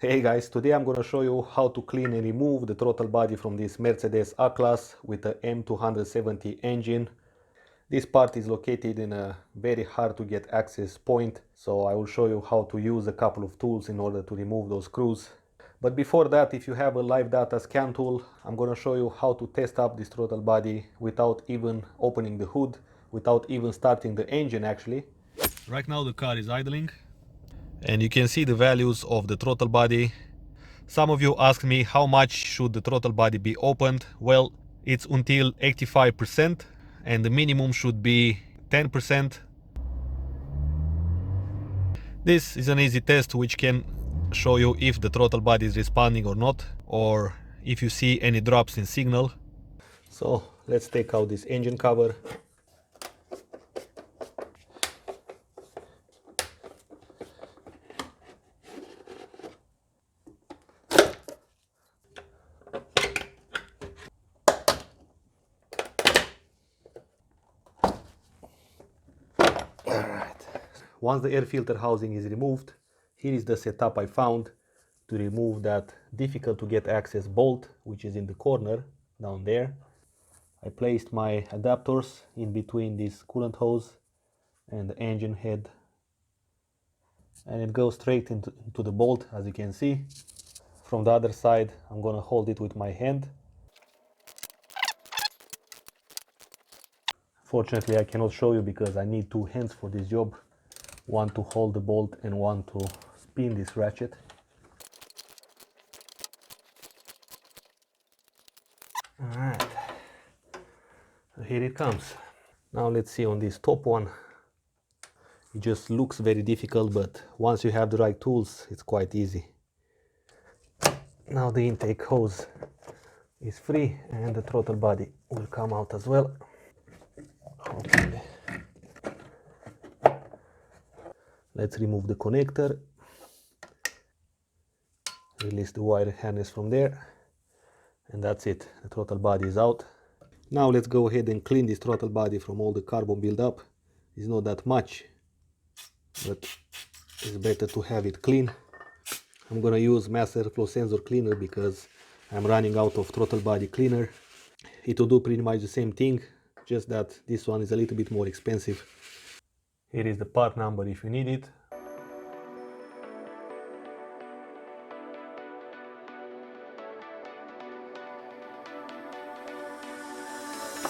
Hey guys, today I'm gonna show you how to clean and remove the throttle body from this Mercedes A-Class with the M270 engine. This part is located in a very hard to get access point, so I will show you how to use a couple of tools in order to remove those screws. But before that, if you have a live data scan tool, I'm gonna show you how to test up this throttle body without even opening the hood, without even starting the engine actually. Right now the car is idling, and you can see the values of the throttle body. Some of you asked me how much should the throttle body be opened. Well, it's until 85% and the minimum should be 10%. This is an easy test which can show you if the throttle body is responding or not, or if you see any drops in signal. So let's take out this engine cover. Once the air filter housing is removed, here is the setup I found to remove that difficult to get access bolt, which is in the corner down there. I placed my adapters in between this coolant hose and the engine head, and it goes straight into the bolt, as you can see. From the other side, I'm gonna hold it with my hand. Fortunately, I cannot show you because I need two hands for this job. One to hold the bolt and one to spin this ratchet. Alright, so here it comes. Now let's see on this top one. It just looks very difficult, but once you have the right tools, it's quite easy. Now the intake hose is free and the throttle body will come out as well. Hopefully. Let's remove the connector, release the wire harness from there, and that's it. The throttle body is out. Now let's go ahead and clean this throttle body from all the carbon buildup. It's not that much, but it's better to have it clean. I'm gonna use master flow sensor cleaner because I'm running out of throttle body cleaner. It will do pretty much the same thing, just that this one is a little bit more expensive. Here is the part number if you need it.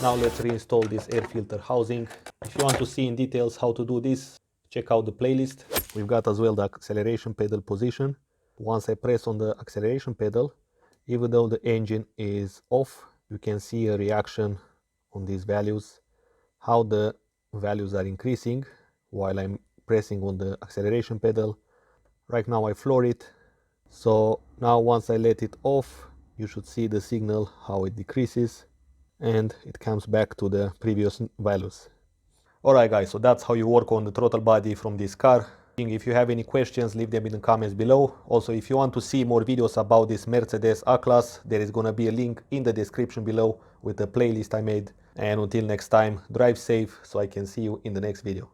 Now let's reinstall this air filter housing. If you want to see in details how to do this, check out the playlist. We've got as well the acceleration pedal position. Once I press on the acceleration pedal, even though the engine is off, you can see a reaction on these values, how the values are increasing while I'm pressing on the acceleration pedal. Right now I floor it, so now once I let it off, you should see the signal how it decreases and it comes back to the previous values. Alright guys, so that's how you work on the throttle body from this car. If you have any questions, leave them in the comments below. Also, if you want to see more videos about this Mercedes A-Class, there is gonna be a link in the description below with the playlist I made. And until next time, drive safe so I can see you in the next video.